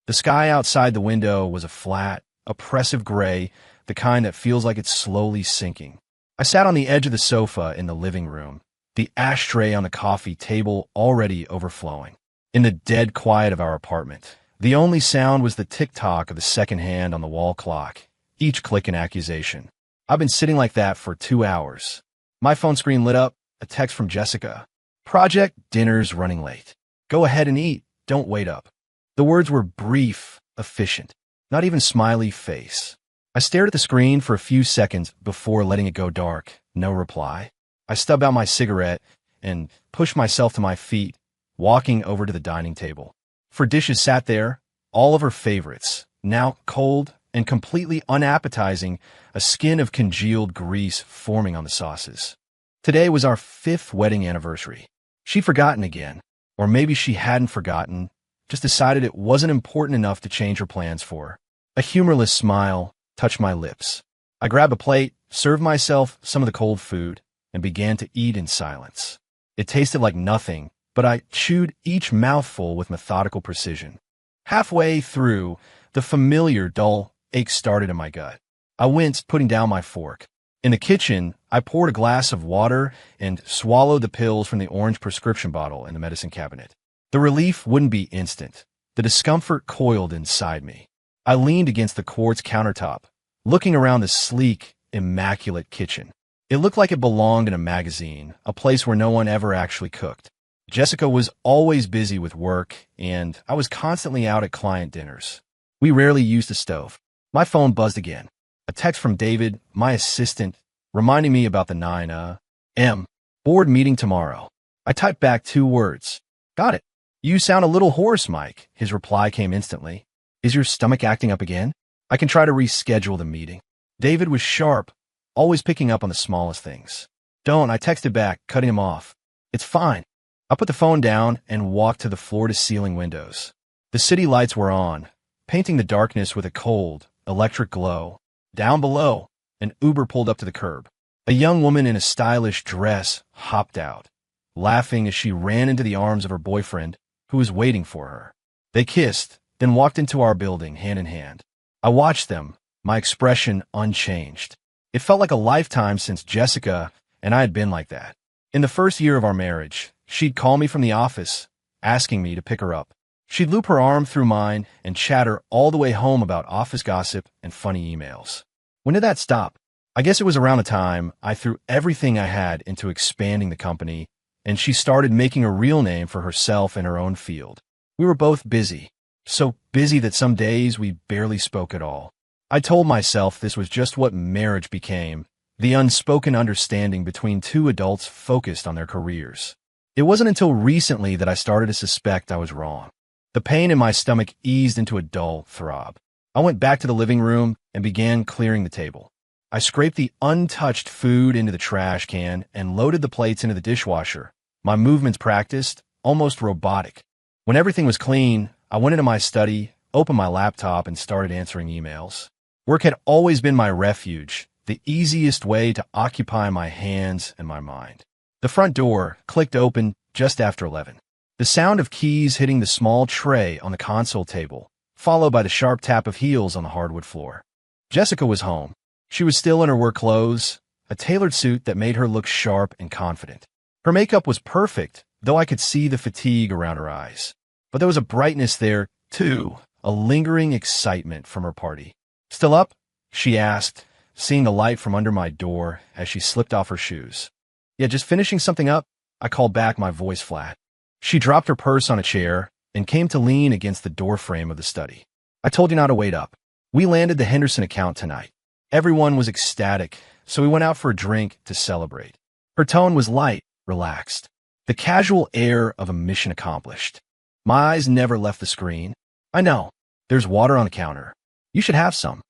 The sky outside the window was a flat, oppressive gray, the kind that feels like it's slowly sinking. I sat on the edge of the sofa in the living room, the ashtray on the coffee table already overflowing. In the dead quiet of our apartment, the only sound was the tick-tock of the second hand on the wall clock, each click an accusation. I've been sitting like that for 2 hours. My phone screen lit up, a text from Jessica. Project dinner's running late. Go ahead and eat, don't wait up. The words were brief, efficient, not even smiley face. I stared at the screen for a few seconds before letting it go dark. No reply. I stubbed out my cigarette and pushed myself to my feet, walking over to the dining table. 4 dishes sat there, all of her favorites, now cold and completely unappetizing, a skin of congealed grease forming on the sauces. Today was our 5th wedding anniversary. She'd forgotten again, or maybe she hadn't forgotten, just decided it wasn't important enough to change her plans for her. A humorless smile touched my lips. I grabbed a plate, served myself some of the cold food, and began to eat in silence. It tasted like nothing, but I chewed each mouthful with methodical precision. Halfway through, the familiar dull ache started in my gut. I winced, putting down my fork. In the kitchen, I poured a glass of water and swallowed the pills from the orange prescription bottle in the medicine cabinet. The relief wouldn't be instant. The discomfort coiled inside me. I leaned against the quartz countertop, looking around the sleek, immaculate kitchen. It looked like it belonged in a magazine, a place where no one ever actually cooked. Jessica was always busy with work, and I was constantly out at client dinners. We rarely used the stove. My phone buzzed again. A text from David, my assistant, reminding me about the 9 a.m. board meeting tomorrow. I typed back 2 words. Got it. You sound a little hoarse, Mike. His reply came instantly. Is your stomach acting up again? I can try to reschedule the meeting. David was sharp, always picking up on the smallest things. Don't, I texted back, cutting him off. It's fine. I put the phone down and walked to the floor-to-ceiling windows. The city lights were on, painting the darkness with a cold, electric glow. Down below, an Uber pulled up to the curb. A young woman in a stylish dress hopped out, laughing as she ran into the arms of her boyfriend, who was waiting for her. They kissed, then walked into our building hand in hand. I watched them, my expression unchanged. It felt like a lifetime since Jessica and I had been like that. In the first year of our marriage, she'd call me from the office, asking me to pick her up. She'd loop her arm through mine and chatter all the way home about office gossip and funny emails. When did that stop? I guess it was around the time I threw everything I had into expanding the company, and she started making a real name for herself in her own field. We were both busy, so busy that some days we barely spoke at all. I told myself this was just what marriage became, the unspoken understanding between 2 adults focused on their careers. It wasn't until recently that I started to suspect I was wrong. The pain in my stomach eased into a dull throb. I went back to the living room and began clearing the table. I scraped the untouched food into the trash can and loaded the plates into the dishwasher, my movements practiced, almost robotic. When everything was clean, I went into my study, opened my laptop, and started answering emails. Work had always been my refuge, the easiest way to occupy my hands and my mind. The front door clicked open just after 11. The sound of keys hitting the small tray on the console table, followed by the sharp tap of heels on the hardwood floor. Jessica was home. She was still in her work clothes, a tailored suit that made her look sharp and confident. Her makeup was perfect, though I could see the fatigue around her eyes. But there was a brightness there, too, a lingering excitement from her party. Still up? She asked, seeing the light from under my door as she slipped off her shoes. Yeah, just finishing something up, I called back, my voice flat. She dropped her purse on a chair and came to lean against the doorframe of the study. I told you not to wait up. We landed the Henderson account tonight. Everyone was ecstatic, so we went out for a drink to celebrate. Her tone was light, relaxed, the casual air of a mission accomplished. My eyes never left the screen. I know. There's water on the counter. You should have some.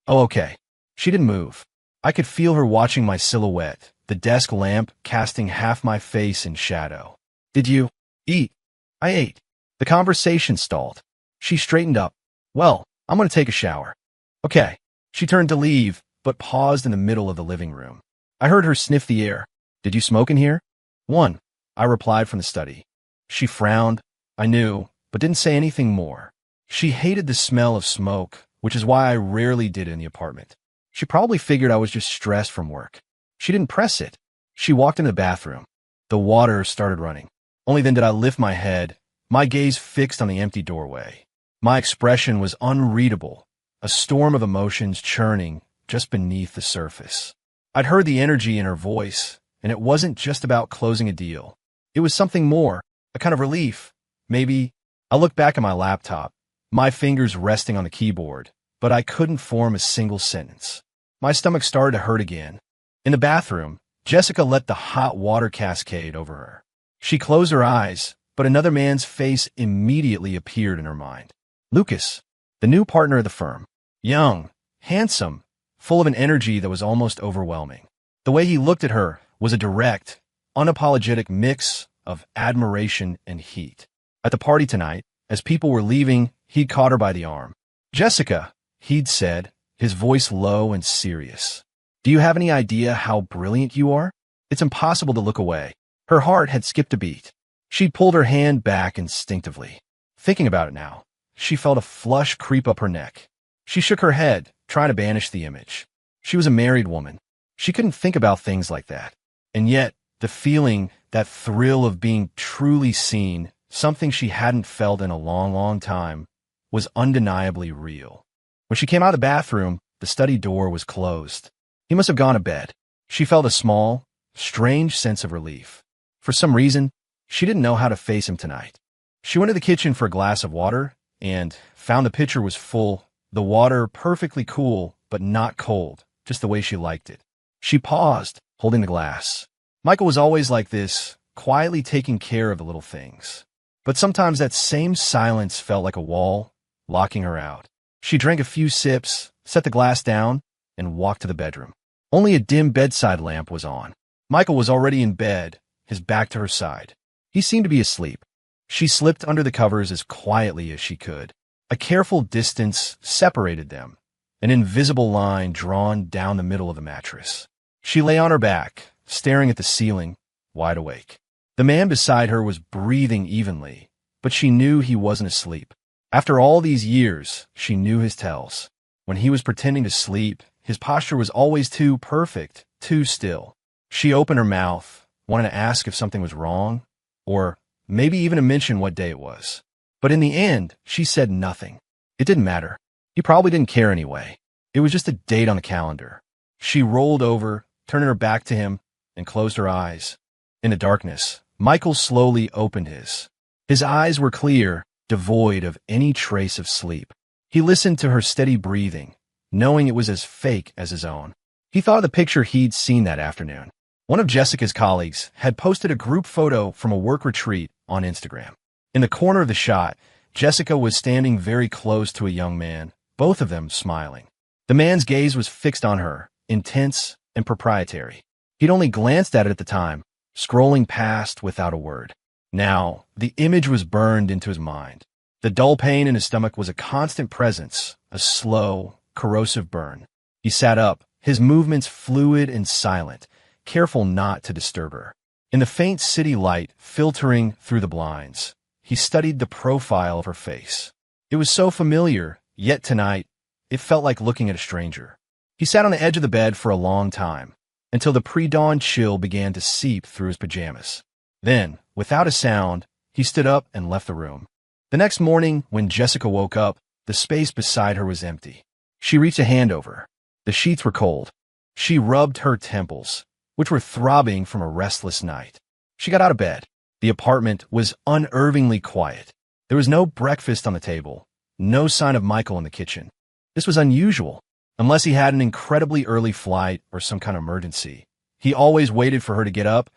Oh, okay. She didn't move. I could feel her watching my silhouette, the desk lamp casting half my face in shadow. Did you eat? I ate. The conversation stalled. She straightened up. Well, I'm going to take a shower. Okay. She turned to leave, but paused in the middle of the living room. I heard her sniff the air. Did you smoke in here? One, I replied from the study. She frowned. I knew, but didn't say anything more. She hated the smell of smoke, which is why I rarely did it in the apartment. She probably figured I was just stressed from work. She didn't press it. She walked into the bathroom. The water started running. Only then did I lift my head, my gaze fixed on the empty doorway. My expression was unreadable, a storm of emotions churning just beneath the surface. I'd heard the energy in her voice, and it wasn't just about closing a deal. It was something more, a kind of relief. Maybe. I looked back at my laptop, my fingers resting on the keyboard, but I couldn't form a single sentence. My stomach started to hurt again. In the bathroom, Jessica let the hot water cascade over her. She closed her eyes, but another man's face immediately appeared in her mind. Lucas, the new partner of the firm. Young, handsome, full of an energy that was almost overwhelming. The way he looked at her was a direct, unapologetic mix of admiration and heat. At the party tonight, as people were leaving, he'd caught her by the arm. Jessica, he'd said, his voice low and serious. Do you have any idea how brilliant you are? It's impossible to look away. Her heart had skipped a beat. She'd pulled her hand back instinctively. Thinking about it now, she felt a flush creep up her neck. She shook her head, trying to banish the image. She was a married woman. She couldn't think about things like that. And yet, the feeling, that thrill of being truly seen, something she hadn't felt in a long, long time, was undeniably real. When she came out of the bathroom, the study door was closed. He must have gone to bed. She felt a small, strange sense of relief. For some reason, she didn't know how to face him tonight. She went to the kitchen for a glass of water and found the pitcher was full, the water perfectly cool, but not cold, just the way she liked it. She paused, holding the glass. Michael was always like this, quietly taking care of the little things. But sometimes that same silence felt like a wall, locking her out. She drank a few sips, set the glass down, and walked to the bedroom. Only a dim bedside lamp was on. Michael was already in bed, his back to her side. He seemed to be asleep. She slipped under the covers as quietly as she could. A careful distance separated them, an invisible line drawn down the middle of the mattress. She lay on her back, staring at the ceiling, wide awake. The man beside her was breathing evenly, but she knew he wasn't asleep. After all these years, she knew his tells. When he was pretending to sleep, his posture was always too perfect, too still. She opened her mouth, wanting to ask if something was wrong, or maybe even to mention what day it was. But in the end, she said nothing. It didn't matter. He probably didn't care anyway. It was just a date on the calendar. She rolled over, turning her back to him, and closed her eyes. In the darkness, Michael slowly opened his. His eyes were clear, devoid of any trace of sleep. He listened to her steady breathing, knowing it was as fake as his own. He thought of the picture he'd seen that afternoon. One of Jessica's colleagues had posted a group photo from a work retreat on Instagram. In the corner of the shot, Jessica was standing very close to a young man, both of them smiling. The man's gaze was fixed on her, intense and proprietary. He'd only glanced at it at the time, scrolling past without a word. Now, the image was burned into his mind. The dull pain in his stomach was a constant presence, a slow, corrosive burn. He sat up, his movements fluid and silent, careful not to disturb her. In the faint city light filtering through the blinds, he studied the profile of her face. It was so familiar, yet tonight, it felt like looking at a stranger. He sat on the edge of the bed for a long time, until the pre-dawn chill began to seep through his pajamas. Then, without a sound, he stood up and left the room. The next morning, when Jessica woke up, the space beside her was empty. She reached a hand over. The sheets were cold. She rubbed her temples, which were throbbing from a restless night. She got out of bed. The apartment was unnervingly quiet. There was no breakfast on the table, no sign of Michael in the kitchen. This was unusual, unless he had an incredibly early flight or some kind of emergency. He always waited for her to get up,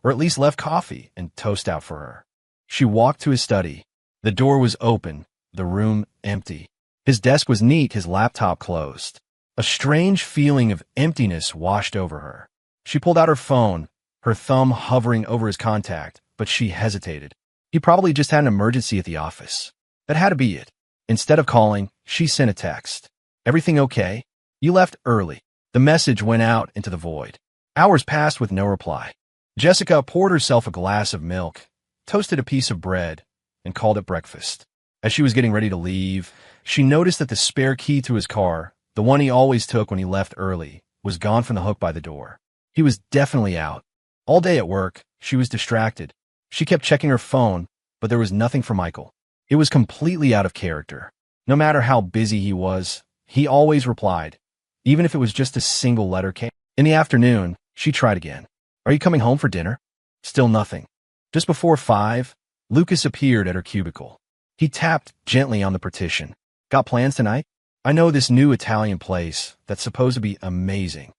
or at least left coffee and toast out for her. She walked to his study. The door was open, the room empty. His desk was neat, his laptop closed. A strange feeling of emptiness washed over her. She pulled out her phone, her thumb hovering over his contact, but she hesitated. He probably just had an emergency at the office. That had to be it. Instead of calling, she sent a text. "Everything okay? You left early." The message went out into the void. Hours passed with no reply. Jessica poured herself a glass of milk, toasted a piece of bread, and called it breakfast. As she was getting ready to leave, she noticed that the spare key to his car, the one he always took when he left early, was gone from the hook by the door. He was definitely out. All day at work, she was distracted. She kept checking her phone, but there was nothing for Michael. It was completely out of character. No matter how busy he was, he always replied, even if it was just a single letter came. In the afternoon, she tried again. Are you coming home for dinner? Still nothing. Just before 5, Lucas appeared at her cubicle. He tapped gently on the partition. Got plans tonight? I know this new Italian place that's supposed to be amazing.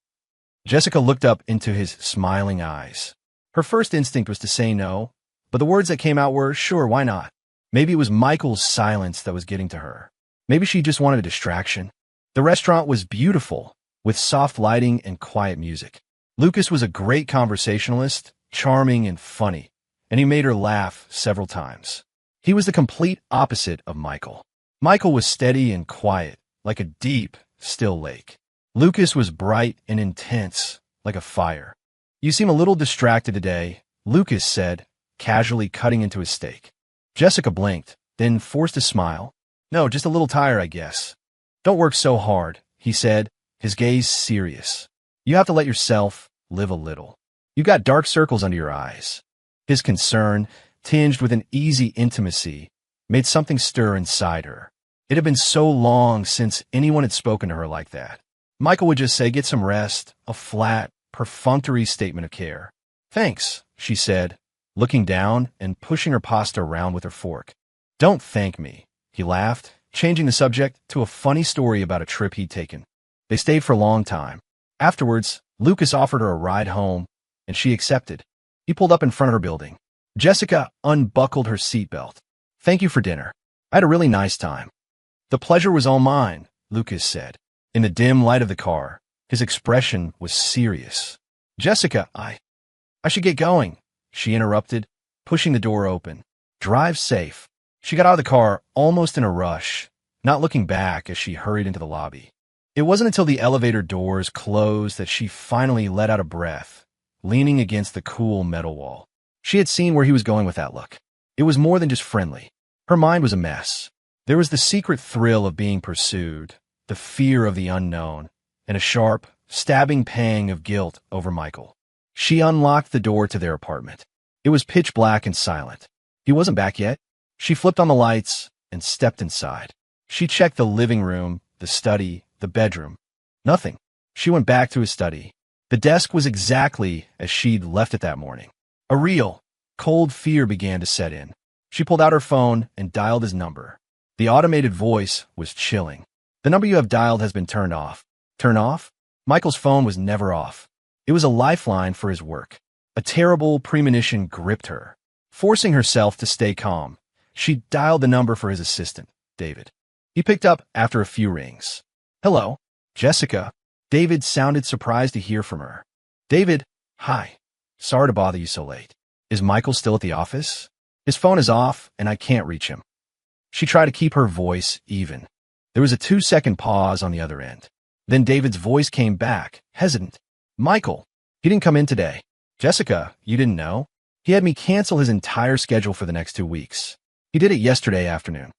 Jessica looked up into his smiling eyes. Her first instinct was to say no, but the words that came out were, sure, why not? Maybe it was Michael's silence that was getting to her. Maybe she just wanted a distraction. The restaurant was beautiful, with soft lighting and quiet music. Lucas was a great conversationalist, charming and funny, and he made her laugh several times. He was the complete opposite of Michael. Michael was steady and quiet, like a deep, still lake. Lucas was bright and intense, like a fire. You seem a little distracted today, Lucas said, casually cutting into his steak. Jessica blinked, then forced a smile. No, just a little tired, I guess. Don't work so hard, he said, his gaze serious. You have to let yourself live a little. You got dark circles under your eyes. His concern, tinged with an easy intimacy, made something stir inside her. It had been so long since anyone had spoken to her like that. Michael would just say, get some rest, a flat, perfunctory statement of care. Thanks, she said, looking down and pushing her pasta around with her fork. Don't thank me, he laughed, changing the subject to a funny story about a trip he'd taken. They stayed for a long time. Afterwards, Lucas offered her a ride home, and she accepted. He pulled up in front of her building. Jessica unbuckled her seatbelt. Thank you for dinner. I had a really nice time. The pleasure was all mine, Lucas said. In the dim light of the car, his expression was serious. Jessica, I should get going, she interrupted, pushing the door open. Drive safe. She got out of the car almost in a rush, not looking back as she hurried into the lobby. It wasn't until the elevator doors closed that she finally let out a breath, leaning against the cool metal wall. She had seen where he was going with that look. It was more than just friendly. Her mind was a mess. There was the secret thrill of being pursued, the fear of the unknown, and a sharp, stabbing pang of guilt over Michael. She unlocked the door to their apartment. It was pitch black and silent. He wasn't back yet. She flipped on the lights and stepped inside. She checked the living room, the study, the bedroom. Nothing. She went back to his study. The desk was exactly as she'd left it that morning. A real, cold fear began to set in. She pulled out her phone and dialed his number. The automated voice was chilling. The number you have dialed has been turned off. Turn off? Michael's phone was never off. It was a lifeline for his work. A terrible premonition gripped her. Forcing herself to stay calm, she dialed the number for his assistant, David. He picked up after a few rings. Hello, Jessica. David sounded surprised to hear from her. David, hi. Sorry to bother you so late. Is Michael still at the office? His phone is off, and I can't reach him. She tried to keep her voice even. There was a 2-second pause on the other end. Then David's voice came back, hesitant. Michael, he didn't come in today. Jessica, you didn't know? He had me cancel his entire schedule for the next 2 weeks. He did it yesterday afternoon.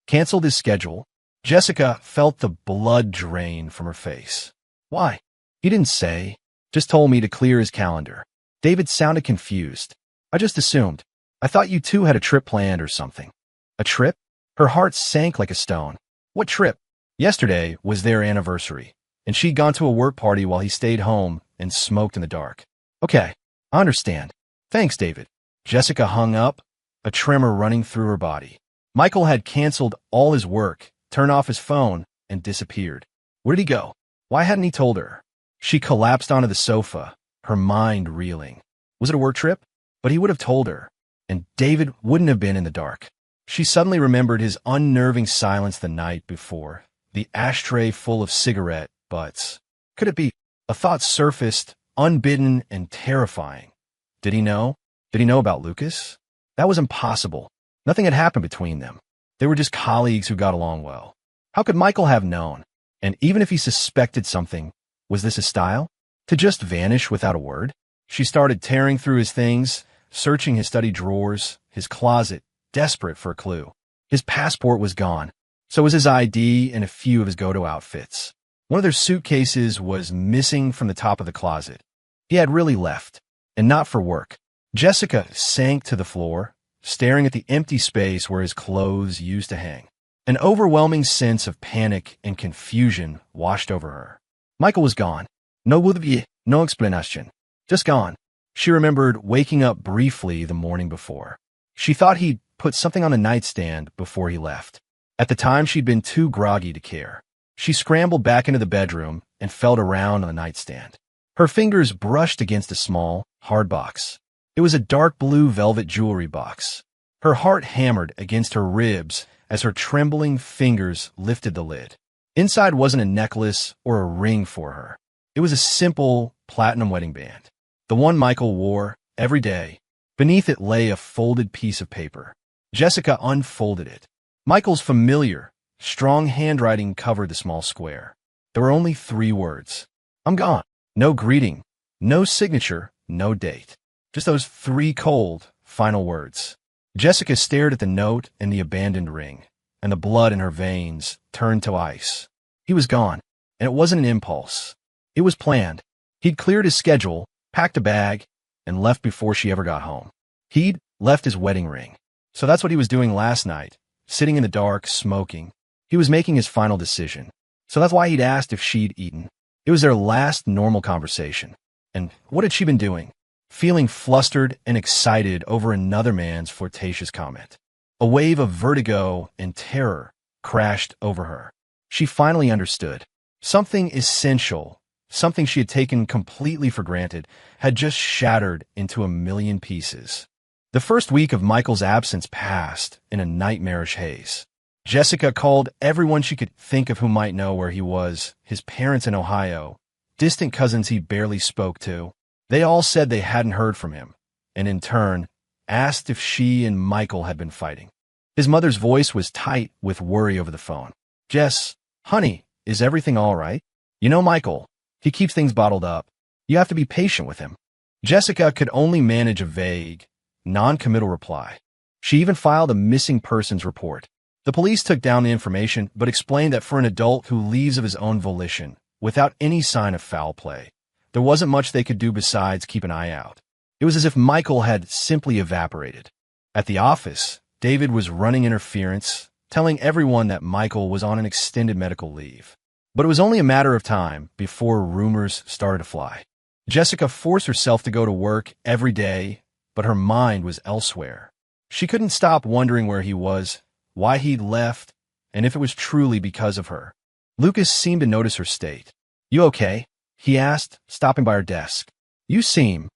Canceled his schedule? Jessica felt the blood drain from her face. Why? He didn't say. Just told me to clear his calendar. David sounded confused. I just assumed. I thought you two had a trip planned or something. A trip? Her heart sank like a stone. What trip? Yesterday was their anniversary, and she'd gone to a work party while he stayed home and smoked in the dark. Okay, I understand. Thanks, David. Jessica hung up, a tremor running through her body. Michael had canceled all his work, turned off his phone, and disappeared. Where did he go? Why hadn't he told her? She collapsed onto the sofa, her mind reeling. Was it a work trip? But he would have told her, and David wouldn't have been in the dark. She suddenly remembered his unnerving silence the night before, the ashtray full of cigarette butts. Could it be? A thought surfaced, unbidden and terrifying. Did he know? Did he know about Lucas? That was impossible. Nothing had happened between them. They were just colleagues who got along well. How could Michael have known? And even if he suspected something, was this his style? To just vanish without a word? She started tearing through his things, searching his study drawers, his closet, desperate for a clue. His passport was gone. So was his ID and a few of his go-to outfits. One of their suitcases was missing from the top of the closet. He had really left, and not for work. Jessica sank to the floor, staring at the empty space where his clothes used to hang. An overwhelming sense of panic and confusion washed over her. Michael was gone. No would-be, no explanation. Just gone. She remembered waking up briefly the morning before. She thought he'd put something on the nightstand before he left. At the time, she'd been too groggy to care. She scrambled back into the bedroom and felt around on the nightstand. Her fingers brushed against a small, hard box. It was a dark blue velvet jewelry box. Her heart hammered against her ribs as her trembling fingers lifted the lid. Inside wasn't a necklace or a ring for her. It was a simple platinum wedding band, the one Michael wore every day. Beneath it lay a folded piece of paper. Jessica unfolded it. Michael's familiar, strong handwriting covered the small square. There were only 3 words. I'm gone. No greeting, no signature, no date. Just those 3 cold, final words. Jessica stared at the note and the abandoned ring, and the blood in her veins turned to ice. He was gone, and it wasn't an impulse. It was planned. He'd cleared his schedule, packed a bag, and left before she ever got home. He'd left his wedding ring. So that's what he was doing last night, sitting in the dark, smoking. He was making his final decision. So that's why he'd asked if she'd eaten. It was their last normal conversation. And what had she been doing? Feeling flustered and excited over another man's flirtatious comment. A wave of vertigo and terror crashed over her. She finally understood. Something essential, something she had taken completely for granted, had just shattered into a million pieces. The first week of Michael's absence passed in a nightmarish haze. Jessica called everyone she could think of who might know where he was, his parents in Ohio, distant cousins he barely spoke to. They all said they hadn't heard from him, and in turn, asked if she and Michael had been fighting. His mother's voice was tight with worry over the phone. Jess, honey, is everything all right? You know Michael, he keeps things bottled up. You have to be patient with him. Jessica could only manage a vague, non-committal reply. She even filed a missing persons report. The police took down the information, but explained that for an adult who leaves of his own volition, without any sign of foul play, there wasn't much they could do besides keep an eye out. It was as if Michael had simply evaporated. At the office, David was running interference, telling everyone that Michael was on an extended medical leave. But it was only a matter of time before rumors started to fly. Jessica forced herself to go to work every day, but her mind was elsewhere. She couldn't stop wondering where he was, why he'd left, and if it was truly because of her. Lucas seemed to notice her state. You okay? He asked, stopping by her desk. You seem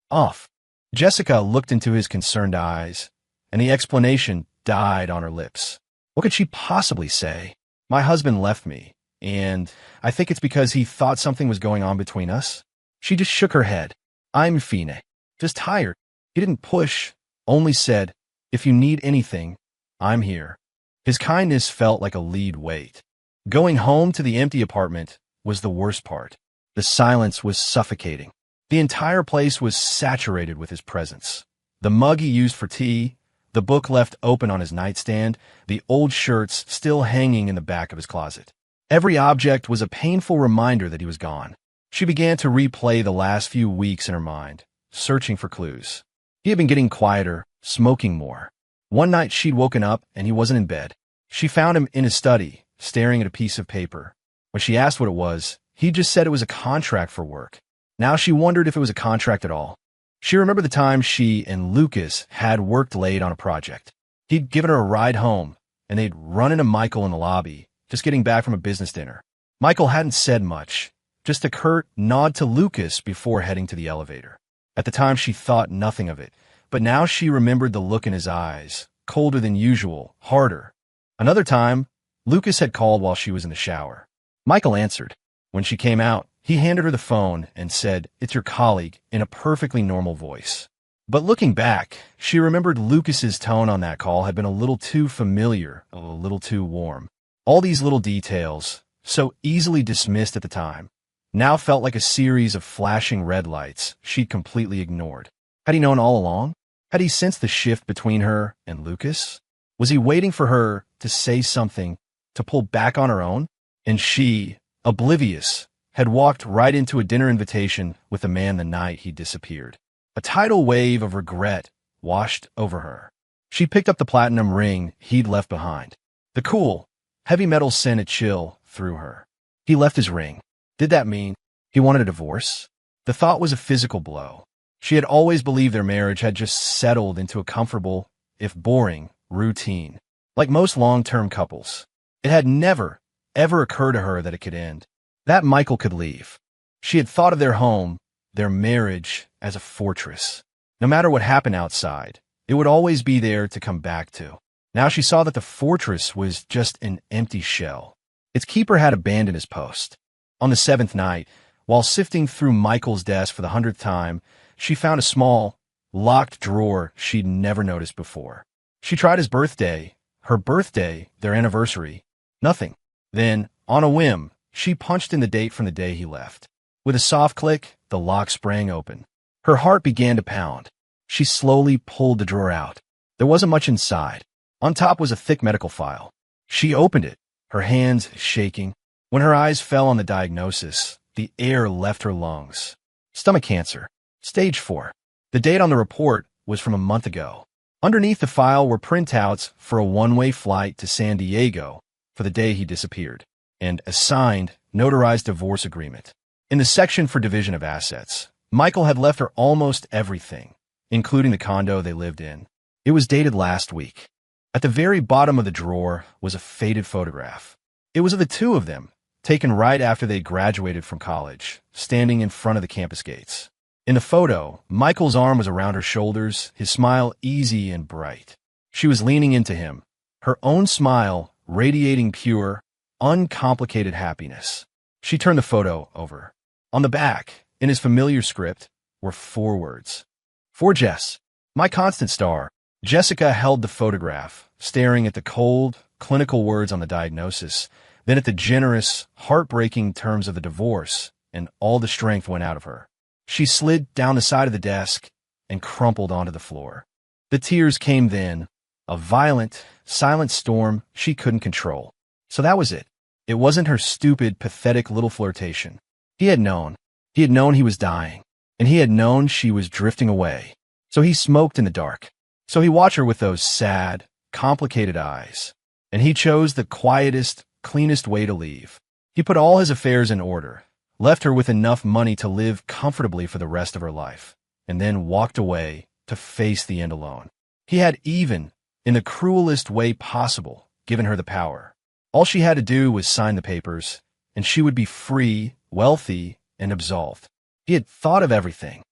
off. Jessica looked into his concerned eyes, and the explanation died on her lips. What could she possibly say? My husband left me, and I think it's because he thought something was going on between us. She just shook her head. I'm fine. Just tired. He didn't push, only said, if you need anything, I'm here. His kindness felt like a lead weight. Going home to the empty apartment was the worst part. The silence was suffocating. The entire place was saturated with his presence. The mug he used for tea, the book left open on his nightstand, the old shirts still hanging in the back of his closet. Every object was a painful reminder that he was gone. She began to replay the last few weeks in her mind, searching for clues. He had been getting quieter, smoking more. One night she'd woken up and he wasn't in bed. She found him in his study, staring at a piece of paper. When she asked what it was, he just said it was a contract for work. Now she wondered if it was a contract at all. She remembered the time she and Lucas had worked late on a project. He'd given her a ride home, and they'd run into Michael in the lobby, just getting back from a business dinner. Michael hadn't said much, just a curt nod to Lucas before heading to the elevator. At the time, she thought nothing of it, but now she remembered the look in his eyes, colder than usual, harder. Another time, Lucas had called while she was in the shower. Michael answered. When she came out, he handed her the phone and said, "It's your colleague," in a perfectly normal voice. But looking back, she remembered Lucas's tone on that call had been a little too familiar, a little too warm. All these little details, so easily dismissed at the time, now felt like a series of flashing red lights she'd completely ignored. Had he known all along? Had he sensed the shift between her and Lucas? Was he waiting for her to say something, to pull back on her own? And she, oblivious, had walked right into a dinner invitation with the man the night he disappeared. A tidal wave of regret washed over her. She picked up the platinum ring he'd left behind. The cool, heavy metal sent a chill through her. He left his ring. Did that mean he wanted a divorce? The thought was a physical blow. She had always believed their marriage had just settled into a comfortable, if boring, routine, like most long-term couples. It had never, ever occurred to her that it could end, that Michael could leave. She had thought of their home, their marriage, as a fortress. No matter what happened outside, it would always be there to come back to. Now she saw that the fortress was just an empty shell. Its keeper had abandoned his post. On the 7th night, while sifting through Michael's desk for the 100th time, she found a small, locked drawer she'd never noticed before. She tried his birthday, her birthday, their anniversary. Nothing. Then, on a whim, she punched in the date from the day he left. With a soft click, the lock sprang open. Her heart began to pound. She slowly pulled the drawer out. There wasn't much inside. On top was a thick medical file. She opened it, her hands shaking. When her eyes fell on the diagnosis, the air left her lungs. Stomach cancer, stage 4. The date on the report was from a month ago. Underneath the file were printouts for a one-way flight to San Diego for the day he disappeared, and a signed, notarized divorce agreement. In the section for division of assets, Michael had left her almost everything, including the condo they lived in. It was dated last week. At the very bottom of the drawer was a faded photograph. It was of the two of them, taken right after they graduated from college, standing in front of the campus gates. In the photo, Michael's arm was around her shoulders, his smile easy and bright. She was leaning into him, her own smile radiating pure, uncomplicated happiness. She turned the photo over. On the back, in his familiar script, were 4 words. For Jess, my constant star. Jessica held the photograph, staring at the cold, clinical words on the diagnosis, then at the generous, heartbreaking terms of the divorce, and all the strength went out of her. She slid down the side of the desk and crumpled onto the floor. The tears came then, a violent, silent storm she couldn't control. So that was it. It wasn't her stupid, pathetic little flirtation. He had known. He had known he was dying, and he had known she was drifting away. So he smoked in the dark. So he watched her with those sad, complicated eyes, and he chose the quietest, cleanest way to leave. He put all his affairs in order, left her with enough money to live comfortably for the rest of her life, and then walked away to face the end alone. He had even, in the cruelest way possible, given her the power. All she had to do was sign the papers, and she would be free, wealthy, and absolved. He had thought of everything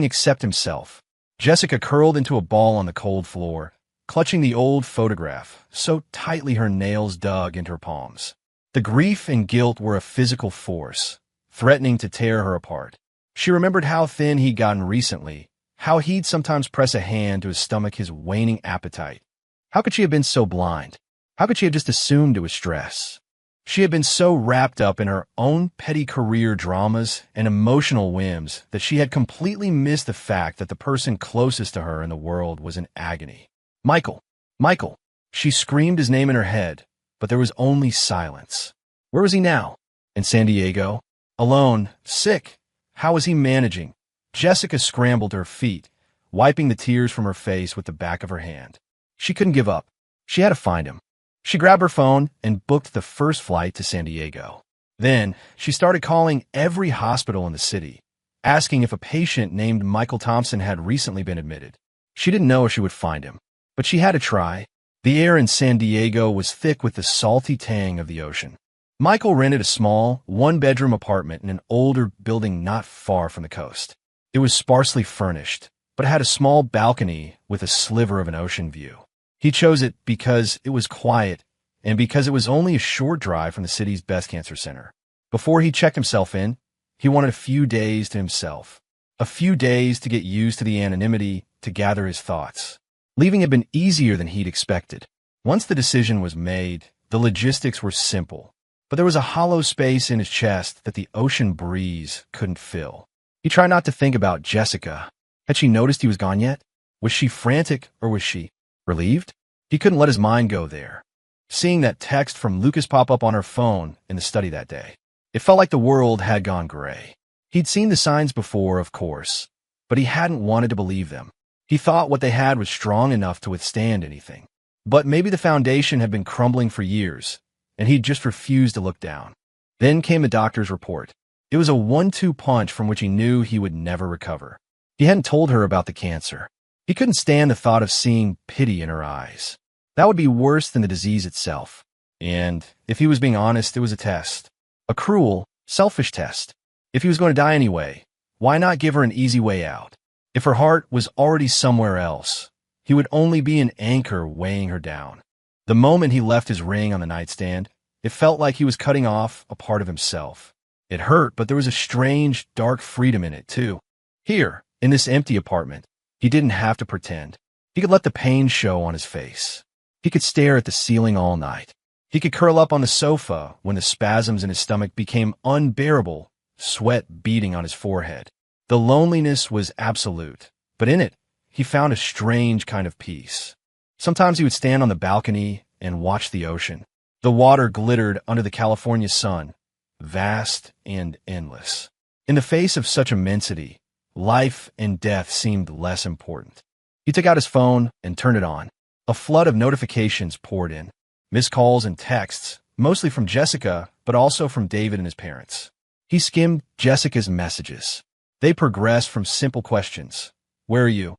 except himself. Jessica curled into a ball on the cold floor, clutching the old photograph so tightly her nails dug into her palms. The grief and guilt were a physical force, threatening to tear her apart. She remembered how thin he'd gotten recently, how he'd sometimes press a hand to his stomach his waning appetite. How could she have been so blind? How could she have just assumed it was stress? She had been so wrapped up in her own petty career dramas and emotional whims that she had completely missed the fact that the person closest to her in the world was in agony. Michael! Michael! She screamed his name in her head, but there was only silence. Where was he now? In San Diego? Alone? Sick? How was he managing? Jessica scrambled to her feet, wiping the tears from her face with the back of her hand. She couldn't give up. She had to find him. She grabbed her phone and booked the first flight to San Diego. Then, she started calling every hospital in the city, asking if a patient named Michael Thompson had recently been admitted. She didn't know if she would find him, but she had to try. The air in San Diego was thick with the salty tang of the ocean. Michael rented a small, one-bedroom apartment in an older building not far from the coast. It was sparsely furnished, but it had a small balcony with a sliver of an ocean view. He chose it because it was quiet and because it was only a short drive from the city's best cancer center. Before he checked himself in, he wanted a few days to himself. A few days to get used to the anonymity, to gather his thoughts. Leaving had been easier than he'd expected. Once the decision was made, the logistics were simple, but there was a hollow space in his chest that the ocean breeze couldn't fill. He tried not to think about Jessica. Had she noticed he was gone yet? Was she frantic or was she relieved? He couldn't let his mind go there. Seeing that text from Lucas pop up on her phone in the study that day, it felt like the world had gone gray. He'd seen the signs before, of course, but he hadn't wanted to believe them. He thought what they had was strong enough to withstand anything. But maybe the foundation had been crumbling for years, and he'd just refused to look down. Then came the doctor's report. It was a 1-2 punch from which he knew he would never recover. He hadn't told her about the cancer. He couldn't stand the thought of seeing pity in her eyes. That would be worse than the disease itself. And if he was being honest, it was a test. A cruel, selfish test. If he was going to die anyway, why not give her an easy way out? If her heart was already somewhere else, he would only be an anchor weighing her down. The moment he left his ring on the nightstand, it felt like he was cutting off a part of himself. It hurt, but there was a strange, dark freedom in it, too. Here, in this empty apartment, he didn't have to pretend. He could let the pain show on his face. He could stare at the ceiling all night. He could curl up on the sofa when the spasms in his stomach became unbearable, sweat beading on his forehead. The loneliness was absolute, but in it, he found a strange kind of peace. Sometimes he would stand on the balcony and watch the ocean. The water glittered under the California sun, vast and endless. In the face of such immensity, life and death seemed less important. He took out his phone and turned it on. A flood of notifications poured in. Missed calls and texts, mostly from Jessica, but also from David and his parents. He skimmed Jessica's messages. They progressed from simple questions. Where are you?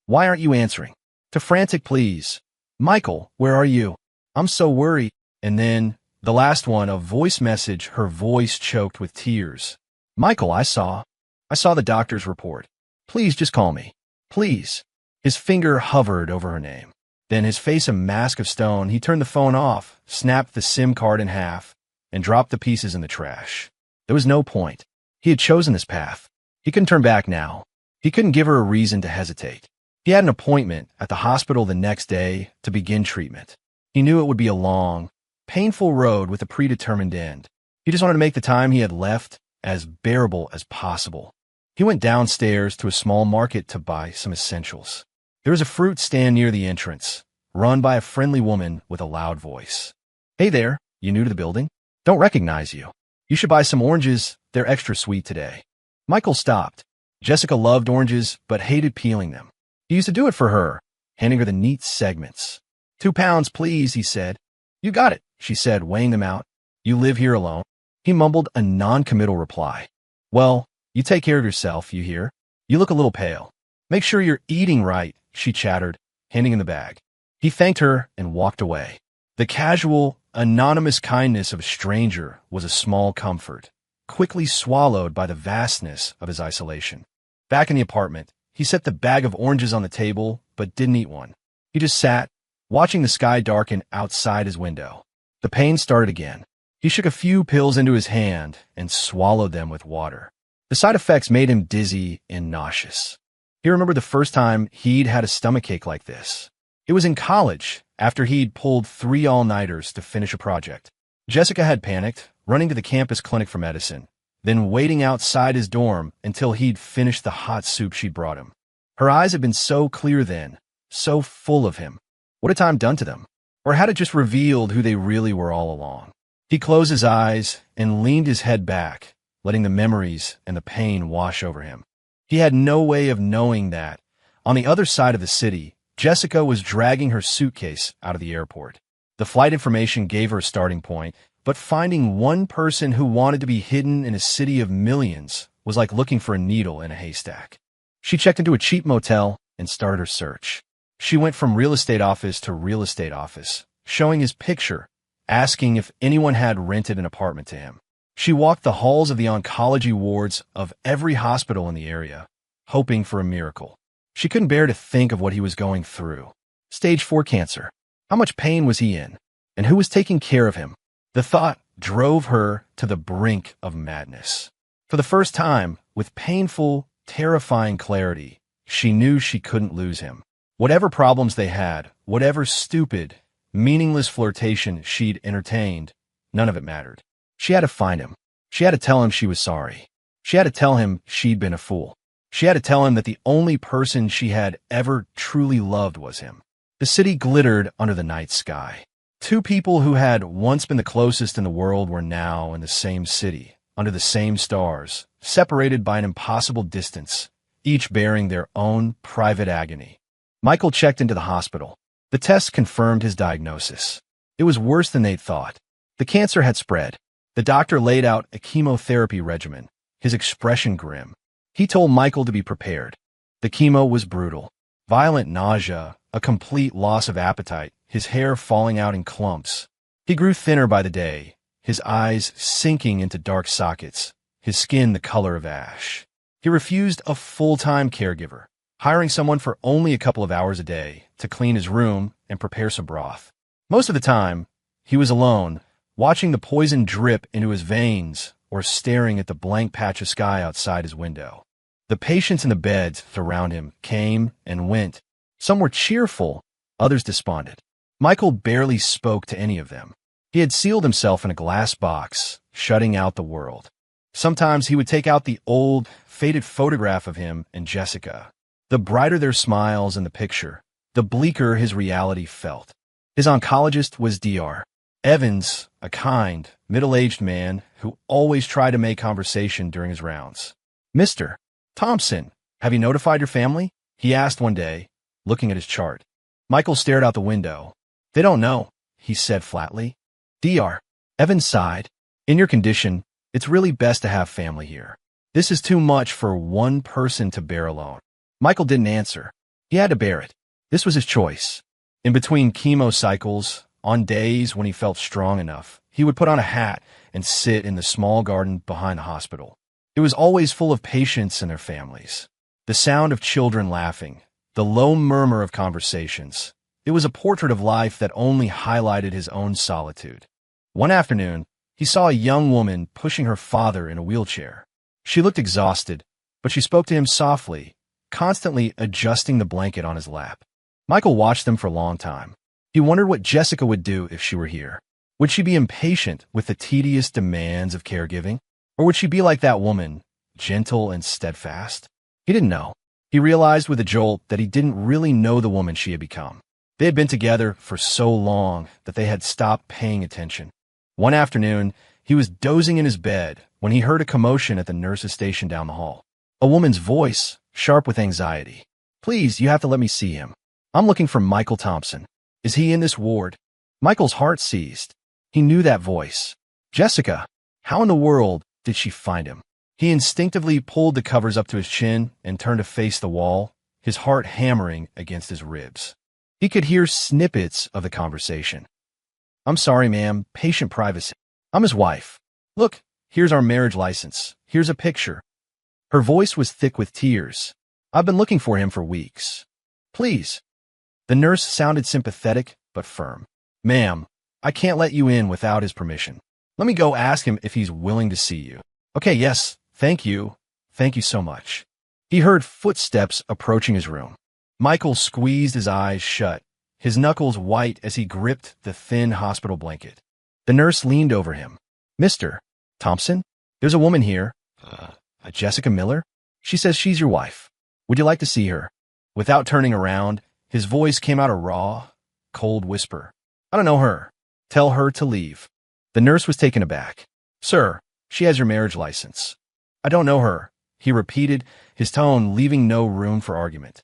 Why aren't you answering? To frantic pleas. Michael, where are you? I'm so worried. And then, the last one, a voice message, her voice choked with tears. Michael, I saw the doctor's report. Please just call me. Please. His finger hovered over her name. Then, his face a mask of stone, he turned the phone off, snapped the SIM card in half, and dropped the pieces in the trash. There was no point. He had chosen this path. He couldn't turn back now. He couldn't give her a reason to hesitate. He had an appointment at the hospital the next day to begin treatment. He knew it would be a long, painful road with a predetermined end. He just wanted to make the time he had left as bearable as possible. He went downstairs to a small market to buy some essentials. There was a fruit stand near the entrance, run by a friendly woman with a loud voice. Hey there, you new to the building? Don't recognize you. You should buy some oranges, they're extra sweet today. Michael stopped. Jessica loved oranges, but hated peeling them. He used to do it for her, handing her the neat segments. 2 pounds, please, he said. You got it, she said, weighing them out. You live here alone? He mumbled a non-committal reply. Well, you take care of yourself, you hear? You look a little pale. Make sure you're eating right, she chattered, handing him the bag. He thanked her and walked away. The casual, anonymous kindness of a stranger was a small comfort, quickly swallowed by the vastness of his isolation. Back in the apartment, he set the bag of oranges on the table, but didn't eat one. He just sat, watching the sky darken outside his window. The pain started again. He shook a few pills into his hand and swallowed them with water. The side effects made him dizzy and nauseous. He remembered the first time he'd had a stomachache like this. It was in college, after he'd pulled 3 all-nighters to finish a project. Jessica had panicked, running to the campus clinic for medicine, then waiting outside his dorm until he'd finished the hot soup she'd brought him. Her eyes had been so clear then, so full of him. What had time done to them? Or had it just revealed who they really were all along? He closed his eyes and leaned his head back, letting the memories and the pain wash over him. He had no way of knowing that, on the other side of the city, Jessica was dragging her suitcase out of the airport. The flight information gave her a starting point, but finding one person who wanted to be hidden in a city of millions was like looking for a needle in a haystack. She checked into a cheap motel and started her search. She went from real estate office to real estate office, showing his picture, asking if anyone had rented an apartment to him. She walked the halls of the oncology wards of every hospital in the area, hoping for a miracle. She couldn't bear to think of what he was going through. Stage 4 cancer. How much pain was he in? And who was taking care of him? The thought drove her to the brink of madness. For the first time, with painful, terrifying clarity, she knew she couldn't lose him. Whatever problems they had, whatever stupid, meaningless flirtation she'd entertained, none of it mattered. She had to find him. She had to tell him she was sorry. She had to tell him she'd been a fool. She had to tell him that the only person she had ever truly loved was him. The city glittered under the night sky. Two people who had once been the closest in the world were now in the same city, under the same stars, separated by an impossible distance, each bearing their own private agony. Michael checked into the hospital. The tests confirmed his diagnosis. It was worse than they'd thought. The cancer had spread. The doctor laid out a chemotherapy regimen, his expression grim. He told Michael to be prepared. The chemo was brutal. Violent nausea, a complete loss of appetite, his hair falling out in clumps. He grew thinner by the day, his eyes sinking into dark sockets, his skin the color of ash. He refused a full-time caregiver, hiring someone for only a couple of hours a day to clean his room and prepare some broth. Most of the time, he was alone, watching the poison drip into his veins or staring at the blank patch of sky outside his window. The patients in the beds around him came and went. Some were cheerful, others despondent. Michael barely spoke to any of them. He had sealed himself in a glass box, shutting out the world. Sometimes he would take out the old, faded photograph of him and Jessica. The brighter their smiles in the picture, the bleaker his reality felt. His oncologist was Dr. Evans, a kind, middle-aged man who always tried to make conversation during his rounds. "Mr. Thompson, have you notified your family?" he asked one day, looking at his chart. Michael stared out the window. "They don't know," he said flatly. Dr. Evans sighed. "In your condition, it's really best to have family here. This is too much for one person to bear alone." Michael didn't answer. He had to bear it. This was his choice. In between chemo cycles, on days when he felt strong enough, he would put on a hat and sit in the small garden behind the hospital. It was always full of patients and their families. The sound of children laughing, the low murmur of conversations. It was a portrait of life that only highlighted his own solitude. One afternoon, he saw a young woman pushing her father in a wheelchair. She looked exhausted, but she spoke to him softly, constantly adjusting the blanket on his lap. Michael watched them for a long time. He wondered what Jessica would do if she were here. Would she be impatient with the tedious demands of caregiving? Or would she be like that woman, gentle and steadfast? He didn't know. He realized with a jolt that he didn't really know the woman she had become. They had been together for so long that they had stopped paying attention. One afternoon, he was dozing in his bed when he heard a commotion at the nurse's station down the hall. A woman's voice, sharp with anxiety. "Please, you have to let me see him. I'm looking for Michael Thompson. Is he in this ward?" Michael's heart seized. He knew that voice. Jessica. How in the world did she find him? He instinctively pulled the covers up to his chin and turned to face the wall, his heart hammering against his ribs. He could hear snippets of the conversation. "I'm sorry, ma'am. Patient privacy. I'm his wife. Look, here's our marriage license. Here's a picture." Her voice was thick with tears. "I've been looking for him for weeks. Please." The nurse sounded sympathetic but firm. "Ma'am, I can't let you in without his permission. Let me go ask him if he's willing to see you." "Okay, yes, thank you. Thank you so much." He heard footsteps approaching his room. Michael squeezed his eyes shut, his knuckles white as he gripped the thin hospital blanket. The nurse leaned over him. "Mr. Thompson, there's a woman here. Jessica Miller? She says she's your wife. Would you like to see her?" Without turning around, his voice came out a raw, cold whisper. "I don't know her. Tell her to leave." The nurse was taken aback. "Sir, she has your marriage license." "I don't know her," he repeated, his tone leaving no room for argument.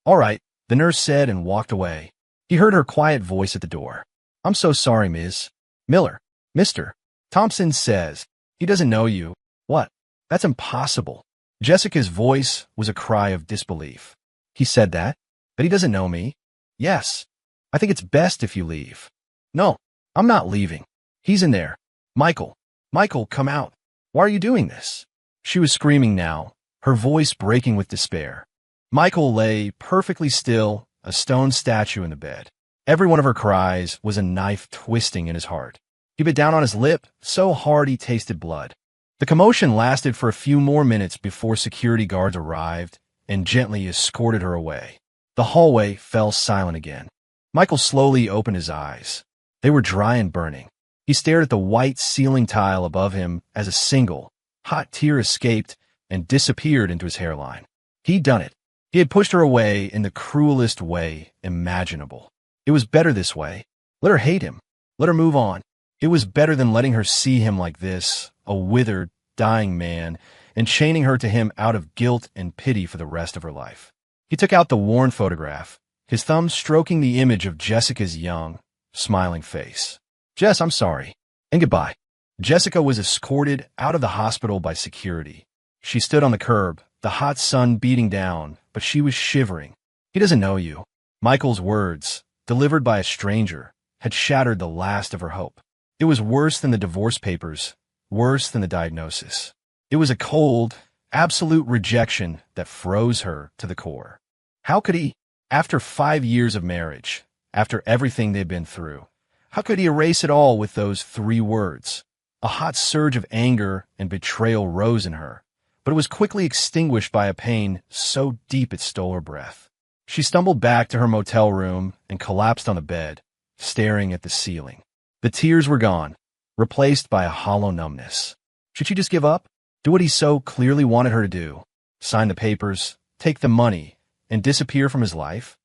"All right," the nurse said and walked away. He heard her quiet voice at the door. "I'm so sorry, Ms. Miller. Mr. Thompson says he doesn't know you." "What? That's impossible." Jessica's voice was a cry of disbelief. "He said that? But he doesn't know me?" "Yes. I think it's best if you leave." "No, I'm not leaving. He's in there. Michael. Michael, come out. Why are you doing this?" She was screaming now, her voice breaking with despair. Michael lay perfectly still, a stone statue in the bed. Every one of her cries was a knife twisting in his heart. He bit down on his lip, so hard he tasted blood. The commotion lasted for a few more minutes before security guards arrived and gently escorted her away. The hallway fell silent again. Michael slowly opened his eyes. They were dry and burning. He stared at the white ceiling tile above him as a single, hot tear escaped and disappeared into his hairline. He'd done it. He had pushed her away in the cruelest way imaginable. It was better this way. Let her hate him. Let her move on. It was better than letting her see him like this, a withered, dying man, and chaining her to him out of guilt and pity for the rest of her life. He took out the worn photograph, his thumb stroking the image of Jessica's young, smiling face. Jess, I'm sorry. And goodbye. Jessica was escorted out of the hospital by security. She stood on the curb, the hot sun beating down, but she was shivering. He doesn't know you. Michael's words, delivered by a stranger, had shattered the last of her hope. It was worse than the divorce papers, worse than the diagnosis. It was a cold, absolute rejection that froze her to the core. How could he, after 5 years of marriage, after everything they'd been through, how could he erase it all with those 3 words? A hot surge of anger and betrayal rose in her, but it was quickly extinguished by a pain so deep it stole her breath. She stumbled back to her motel room and collapsed on the bed, staring at the ceiling. The tears were gone, replaced by a hollow numbness. Should she just give up? Do what he so clearly wanted her to do? Sign the papers, take the money, and disappear from his life?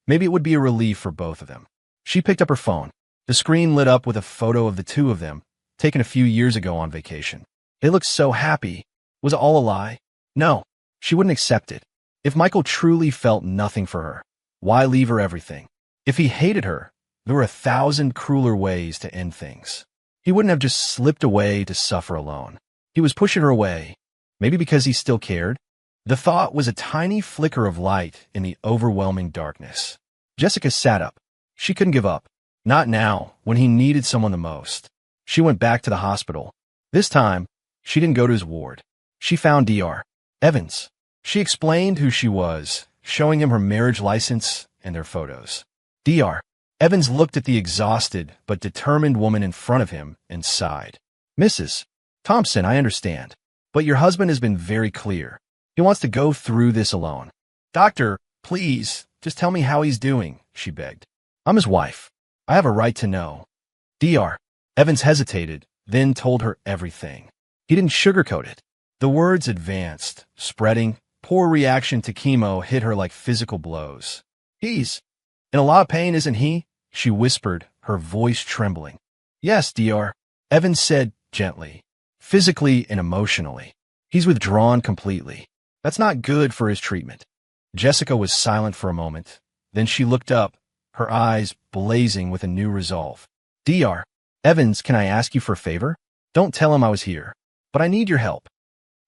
Maybe it would be a relief for both of them. She picked up her phone. The screen lit up with a photo of the two of them, taken a few years ago on vacation. They looked so happy. Was it all a lie? No, she wouldn't accept it. If Michael truly felt nothing for her, why leave her everything? If he hated her, there were 1,000 crueler ways to end things. He wouldn't have just slipped away to suffer alone. He was pushing her away, maybe because he still cared. The thought was a tiny flicker of light in the overwhelming darkness. Jessica sat up. She couldn't give up. Not now, when he needed someone the most. She went back to the hospital. This time, she didn't go to his ward. She found Dr. Evans. She explained who she was, showing him her marriage license and their photos. Dr. Evans looked at the exhausted but determined woman in front of him and sighed. Mrs. Thompson, I understand, but your husband has been very clear. He wants to go through this alone. Doctor, please, just tell me how he's doing, she begged. I'm his wife. I have a right to know. Dr. Evans hesitated, then told her everything. He didn't sugarcoat it. The words advanced, spreading. Poor reaction to chemo hit her like physical blows. He's in a lot of pain, isn't he? She whispered, her voice trembling. Yes, Dr. Evans said gently. Physically and emotionally. He's withdrawn completely. That's not good for his treatment. Jessica was silent for a moment. Then she looked up, her eyes blazing with a new resolve. Dr. Evans, can I ask you for a favor? Don't tell him I was here, but I need your help.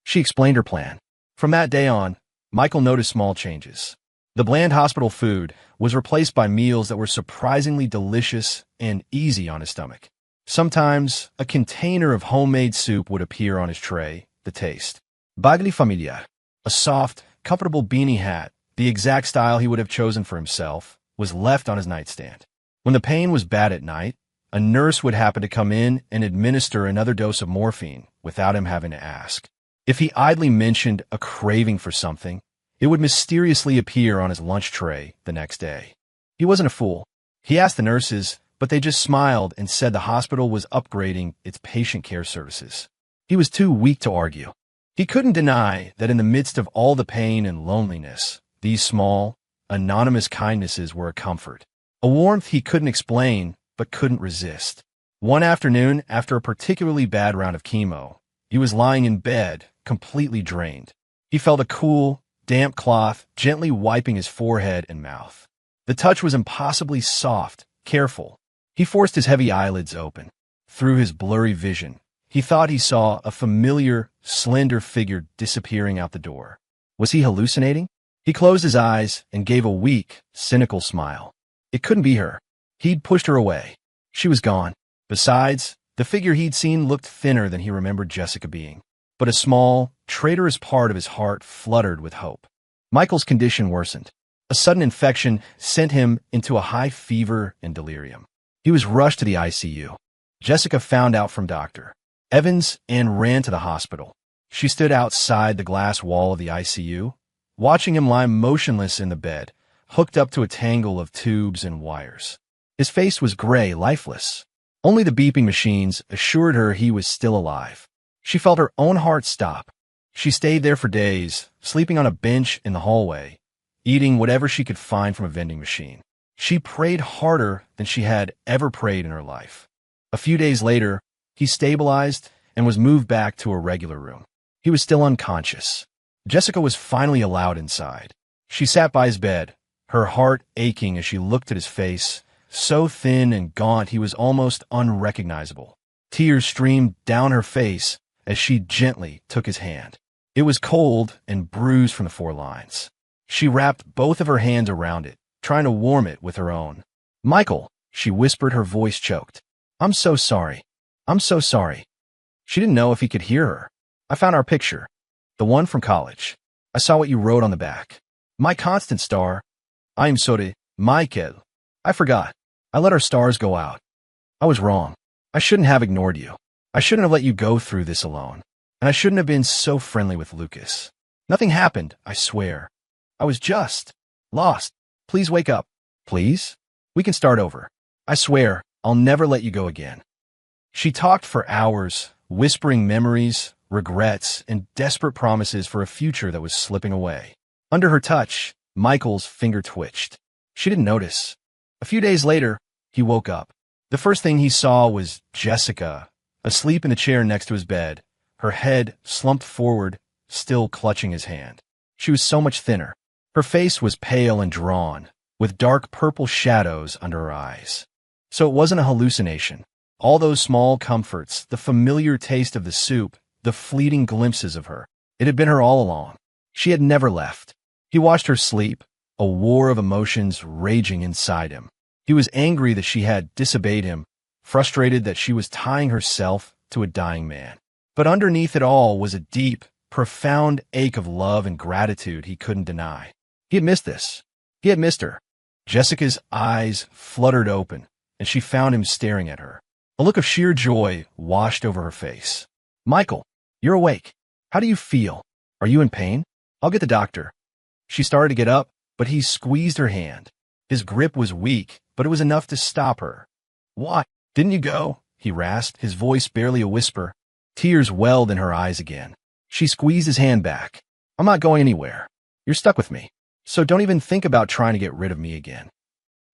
She explained her plan. From that day on, Michael noticed small changes. The bland hospital food was replaced by meals that were surprisingly delicious and easy on his stomach. Sometimes, a container of homemade soup would appear on his tray, the taste. Bagli familiar, a soft, comfortable beanie hat, the exact style he would have chosen for himself, was left on his nightstand. When the pain was bad at night, a nurse would happen to come in and administer another dose of morphine without him having to ask. If he idly mentioned a craving for something, it would mysteriously appear on his lunch tray the next day. He wasn't a fool. He asked the nurses, but they just smiled and said the hospital was upgrading its patient care services. He was too weak to argue. He couldn't deny that in the midst of all the pain and loneliness, these small, anonymous kindnesses were a comfort, a warmth he couldn't explain but couldn't resist. One afternoon, after a particularly bad round of chemo, he was lying in bed, completely drained. He felt a cool, damp cloth gently wiping his forehead and mouth. The touch was impossibly soft, careful. He forced his heavy eyelids open. Through his blurry vision, he thought he saw a familiar, slender figure disappearing out the door. Was he hallucinating? He closed his eyes and gave a weak, cynical smile. It couldn't be her. He'd pushed her away. She was gone. Besides, the figure he'd seen looked thinner than he remembered Jessica being. But a small, traitorous part of his heart fluttered with hope. Michael's condition worsened. A sudden infection sent him into a high fever and delirium. He was rushed to the ICU. Jessica found out from Dr. Evans and ran to the hospital. She stood outside the glass wall of the ICU, watching him lie motionless in the bed, hooked up to a tangle of tubes and wires. His face was gray, lifeless. Only the beeping machines assured her he was still alive. She felt her own heart stop. She stayed there for days, sleeping on a bench in the hallway, eating whatever she could find from a vending machine. She prayed harder than she had ever prayed in her life. A few days later, he stabilized and was moved back to a regular room. He was still unconscious. Jessica was finally allowed inside. She sat by his bed, her heart aching as she looked at his face, so thin and gaunt he was almost unrecognizable. Tears streamed down her face as she gently took his hand. It was cold and bruised from the 4 lines. She wrapped both of her hands around it, trying to warm it with her own. "Michael," she whispered, her voice choked. "I'm so sorry. I'm so sorry." She didn't know if he could hear her. "I found our picture. The one from college. I saw what you wrote on the back. My constant star. I'm sorry, Michael. I forgot. I let our stars go out. I was wrong. I shouldn't have ignored you. I shouldn't have let you go through this alone. And I shouldn't have been so friendly with Lucas. Nothing happened, I swear. I was just lost. Please wake up. Please? We can start over. I swear, I'll never let you go again." She talked for hours, whispering memories, regrets, and desperate promises for a future that was slipping away. Under her touch, Michael's finger twitched. She didn't notice. A few days later, he woke up. The first thing he saw was Jessica, asleep in the chair next to his bed, her head slumped forward, still clutching his hand. She was so much thinner. Her face was pale and drawn, with dark purple shadows under her eyes. So it wasn't a hallucination. All those small comforts, the familiar taste of the soup, the fleeting glimpses of her. It had been her all along. She had never left. He watched her sleep, a war of emotions raging inside him. He was angry that she had disobeyed him, frustrated that she was tying herself to a dying man. But underneath it all was a deep, profound ache of love and gratitude he couldn't deny. He had missed this. He had missed her. Jessica's eyes fluttered open, and she found him staring at her. A look of sheer joy washed over her face. "Michael, you're awake. How do you feel? Are you in pain? I'll get the doctor." She started to get up, but he squeezed her hand. His grip was weak, but it was enough to stop her. "Why? Didn't you go?" he rasped, his voice barely a whisper. Tears welled in her eyes again. She squeezed his hand back. "I'm not going anywhere. You're stuck with me. So don't even think about trying to get rid of me again."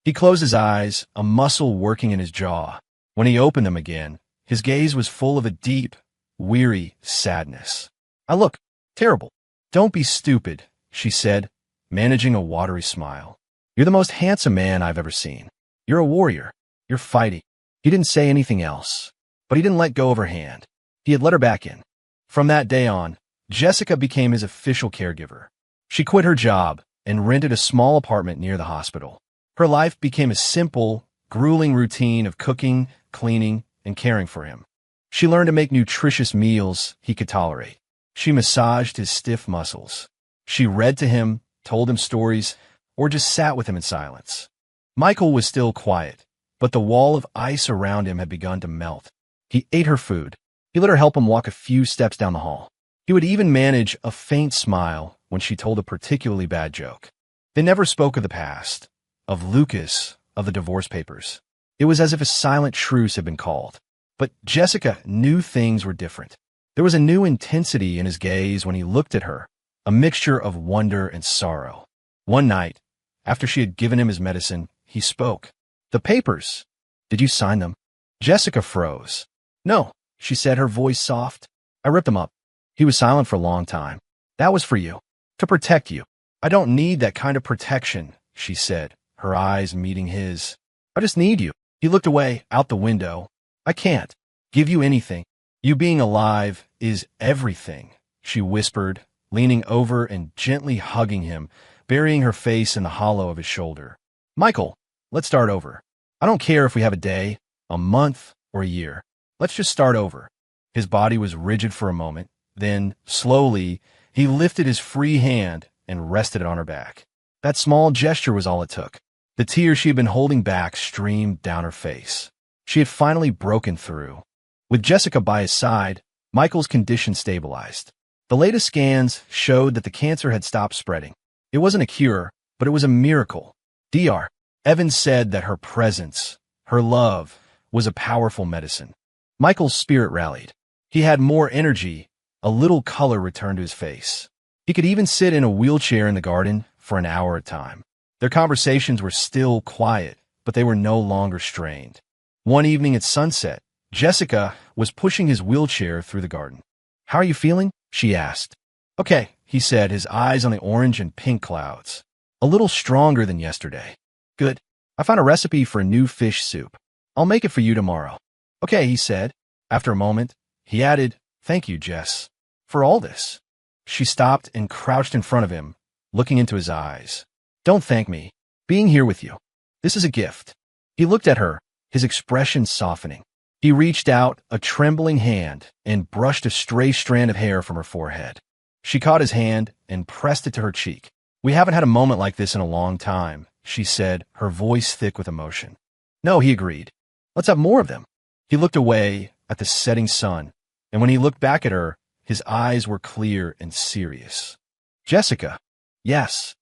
He closed his eyes, a muscle working in his jaw. When he opened them again, his gaze was full of a deep, weary sadness. "I look terrible." "Don't be stupid," she said, managing a watery smile. "You're the most handsome man I've ever seen. You're a warrior. You're fighting." He didn't say anything else, but he didn't let go of her hand. He had let her back in. From that day on, Jessica became his official caregiver. She quit her job and rented a small apartment near the hospital. Her life became a simple, grueling routine of cooking, cleaning, and caring for him. She learned to make nutritious meals he could tolerate. She massaged his stiff muscles. She read to him, told him stories, or just sat with him in silence. Michael was still quiet, but the wall of ice around him had begun to melt. He ate her food. He let her help him walk a few steps down the hall. He would even manage a faint smile when she told a particularly bad joke. They never spoke of the past, of Lucas, of the divorce papers. It was as if a silent truce had been called. But Jessica knew things were different. There was a new intensity in his gaze when he looked at her, a mixture of wonder and sorrow. One night, after she had given him his medicine, he spoke. "The papers. Did you sign them?" Jessica froze. "No," she said, her voice soft. "I ripped them up." He was silent for a long time. "That was for you. To protect you." "I don't need that kind of protection," she said, her eyes meeting his. "I just need you." He looked away, out the window. "I can't give you anything. You being alive is everything," she whispered, leaning over and gently hugging him, burying her face in the hollow of his shoulder. "Michael, let's start over. I don't care if we have a day, a month, or a year. Let's just start over." His body was rigid for a moment. Then, slowly, he lifted his free hand and rested it on her back. That small gesture was all it took. The tears she had been holding back streamed down her face. She had finally broken through. With Jessica by his side, Michael's condition stabilized. The latest scans showed that the cancer had stopped spreading. It wasn't a cure, but it was a miracle. Dr. Evans said that her presence, her love, was a powerful medicine. Michael's spirit rallied. He had more energy, a little color returned to his face. He could even sit in a wheelchair in the garden, for an hour at a time. Their conversations were still quiet, but they were no longer strained. One evening at sunset, Jessica was pushing his wheelchair through the garden. "How are you feeling?" she asked. "Okay," he said, his eyes on the orange and pink clouds. "A little stronger than yesterday." "Good. I found a recipe for a new fish soup. I'll make it for you tomorrow." "Okay," he said. After a moment, he added, "Thank you, Jess, for all this." She stopped and crouched in front of him, looking into his eyes. "Don't thank me. Being here with you. This is a gift." He looked at her, his expression softening. He reached out a trembling hand and brushed a stray strand of hair from her forehead. She caught his hand and pressed it to her cheek. "We haven't had a moment like this in a long time," she said, her voice thick with emotion. "No," he agreed. "Let's have more of them." He looked away at the setting sun, and when he looked back at her, his eyes were clear and serious. "Jessica, yes.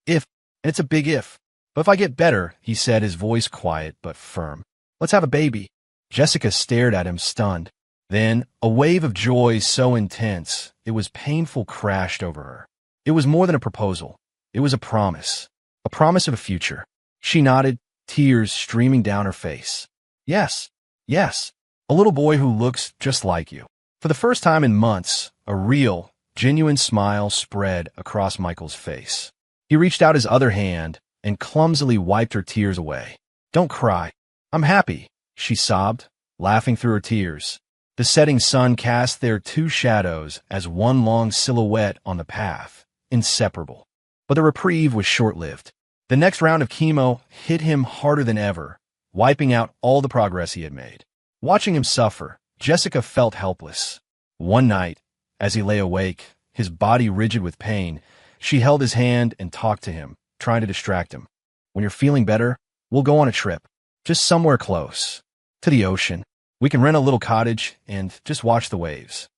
And it's a big if. But if I get better," he said, his voice quiet but firm. "Let's have a baby." Jessica stared at him, stunned. Then, a wave of joy so intense, it was painful crashed over her. It was more than a proposal. It was a promise of a future. She nodded, tears streaming down her face. "Yes, yes, a little boy who looks just like you." For the first time in months, a real, genuine smile spread across Michael's face. He reached out his other hand and clumsily wiped her tears away. "Don't cry. I'm happy," she sobbed, laughing through her tears. The setting sun cast their two shadows as one long silhouette on the path, inseparable. But the reprieve was short-lived. The next round of chemo hit him harder than ever, wiping out all the progress he had made. Watching him suffer, Jessica felt helpless. One night, as he lay awake, his body rigid with pain, she held his hand and talked to him, trying to distract him. "When you're feeling better, we'll go on a trip. Just somewhere close. To the ocean. We can rent a little cottage and just watch the waves."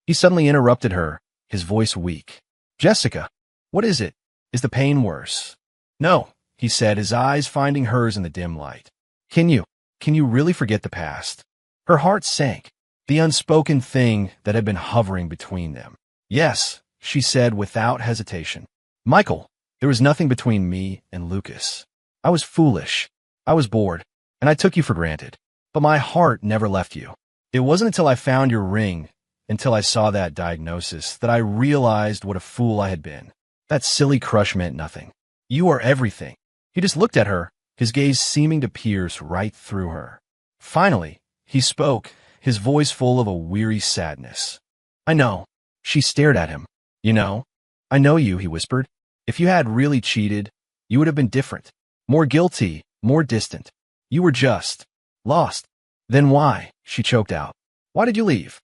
He suddenly interrupted her, his voice weak. "Jessica, what is it? Is the pain worse?" "No," he said, his eyes finding hers in the dim light. Can you really forget the past?" Her heart sank, the unspoken thing that had been hovering between them. "Yes," she said without hesitation. "Michael, there was nothing between me and Lucas. I was foolish. I was bored, and I took you for granted. But my heart never left you. It wasn't until I found your ring, until I saw that diagnosis, that I realized what a fool I had been. That silly crush meant nothing. You are everything." He just looked at her, his gaze seeming to pierce right through her. Finally, he spoke, his voice full of a weary sadness. "I know." She stared at him. "You know? I know you," he whispered. "If you had really cheated, you would have been different. More guilty, more distant. You were just lost." "Then why?" she choked out. "Why did you leave?"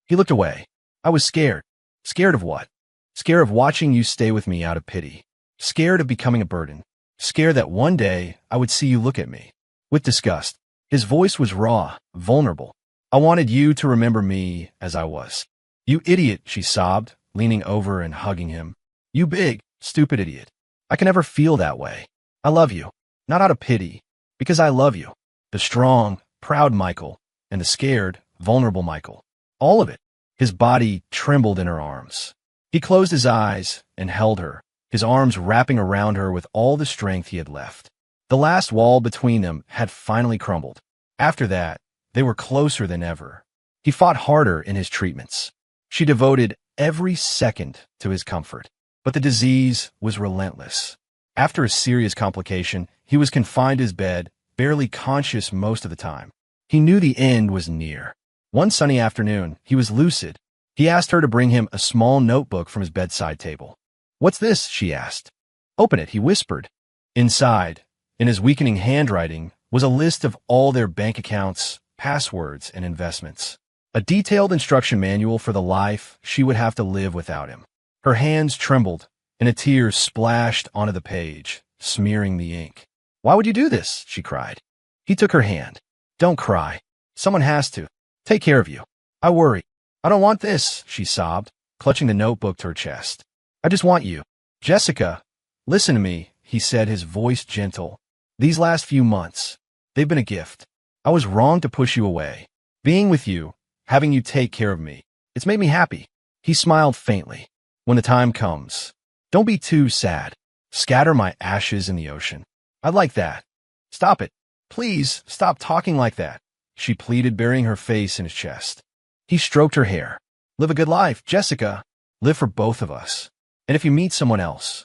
He looked away. "I was scared." "Scared of what?" "Scared of watching you stay with me out of pity. Scared of becoming a burden. Scared that one day I would see you look at me." With disgust, his voice was raw, vulnerable. "I wanted you to remember me as I was." "You idiot," she sobbed, leaning over and hugging him. "You big, stupid idiot. I can never feel that way. I love you, not out of pity, because I love you. The strong, proud Michael, and the scared, vulnerable Michael. All of it." His body trembled in her arms. He closed his eyes and held her, his arms wrapping around her with all the strength he had left. The last wall between them had finally crumbled. After that, they were closer than ever. He fought harder in his treatments. She devoted every second to his comfort. But the disease was relentless. After a serious complication, he was confined to his bed, barely conscious most of the time. He knew the end was near. One sunny afternoon, he was lucid. He asked her to bring him a small notebook from his bedside table. "What's this?" she asked. "Open it," he whispered. Inside, in his weakening handwriting, was a list of all their bank accounts, passwords, and investments. A detailed instruction manual for the life she would have to live without him. Her hands trembled, and a tear splashed onto the page, smearing the ink. "Why would you do this?" she cried. He took her hand. "Don't cry. Someone has to take care of you. I worry. I don't want this," she sobbed, clutching the notebook to her chest. "I just want you." "Jessica, listen to me," he said, his voice gentle. "These last few months, they've been a gift. I was wrong to push you away. Being with you, having you take care of me, it's made me happy." He smiled faintly. "When the time comes, don't be too sad. Scatter my ashes in the ocean. I'd like that. Stop it. Please, stop talking like that, she pleaded, burying her face in his chest. He stroked her hair. Live a good life, Jessica. Live for both of us. And if you meet someone else.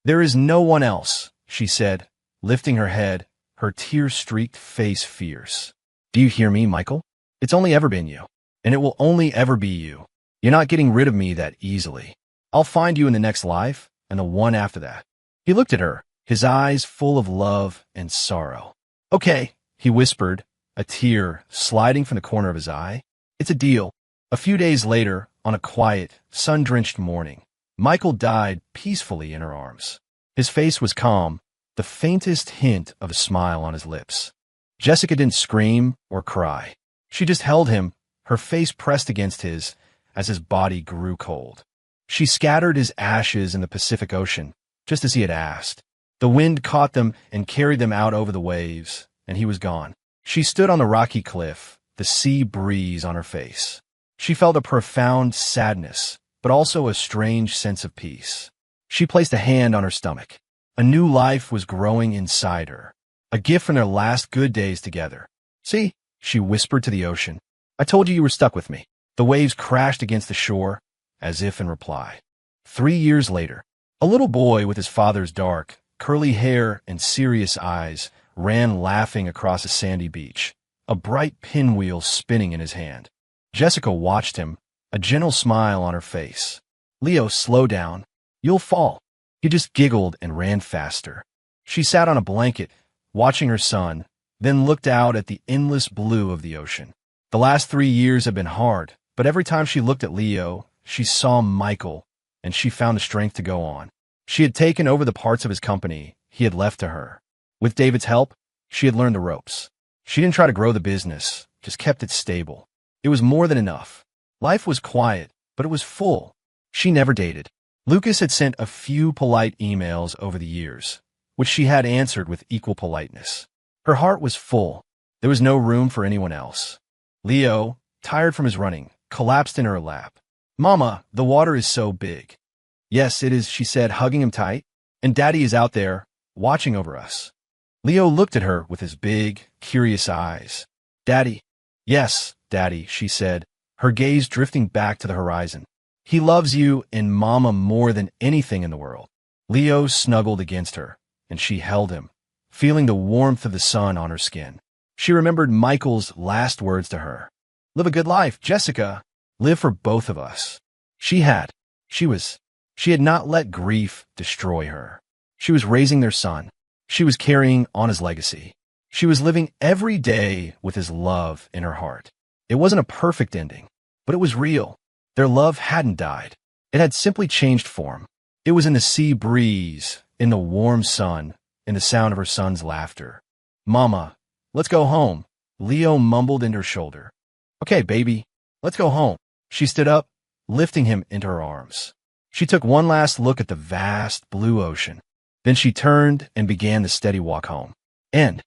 There is no one else, she said, lifting her head, her tear-streaked face fierce. Do you hear me, Michael? It's only ever been you. And it will only ever be you. You're not getting rid of me that easily. I'll find you in the next life, and the one after that. He looked at her, his eyes full of love and sorrow. Okay, he whispered, a tear sliding from the corner of his eye. It's a deal. A few days later, on a quiet, sun-drenched morning, Michael died peacefully in her arms. His face was calm, the faintest hint of a smile on his lips. Jessica didn't scream or cry. She just held him, her face pressed against his, as his body grew cold. She scattered his ashes in the Pacific Ocean, just as he had asked. The wind caught them and carried them out over the waves, and he was gone. She stood on the rocky cliff, the sea breeze on her face. She felt a profound sadness, but also a strange sense of peace. She placed a hand on her stomach. A new life was growing inside her, a gift from their last good days together. See, she whispered to the ocean. I told you you were stuck with me. The waves crashed against the shore, as if in reply. 3 years later, a little boy with his father's dark, curly hair and serious eyes ran laughing across a sandy beach, a bright pinwheel spinning in his hand. Jessica watched him, a gentle smile on her face. Leo, slow down. You'll fall. He just giggled and ran faster. She sat on a blanket, watching her son, then looked out at the endless blue of the ocean. The last 3 years had been hard, but every time she looked at Leo, she saw Michael, and she found the strength to go on. She had taken over the parts of his company he had left to her. With David's help, she had learned the ropes. She didn't try to grow the business, just kept it stable. It was more than enough. Life was quiet, but it was full. She never dated. Lucas had sent a few polite emails over the years, which she had answered with equal politeness. Her heart was full. There was no room for anyone else. Leo, tired from his running, collapsed in her lap. Mama, the water is so big. Yes, it is, she said, hugging him tight. And Daddy is out there, watching over us. Leo looked at her with his big, curious eyes. Daddy. Yes, Daddy, she said, her gaze drifting back to the horizon. He loves you and Mama more than anything in the world. Leo snuggled against her, and she held him, feeling the warmth of the sun on her skin. She remembered Michael's last words to her. Live a good life, Jessica. Live for both of us. She had not let grief destroy her. She was raising their son. She was carrying on his legacy. She was living every day with his love in her heart. It wasn't a perfect ending, but it was real. Their love hadn't died. It had simply changed form. It was in the sea breeze, in the warm sun, in the sound of her son's laughter. Mama, let's go home, Leo mumbled into her shoulder. Okay, baby, let's go home. She stood up, lifting him into her arms. She took one last look at the vast blue ocean. Then she turned and began the steady walk home. End.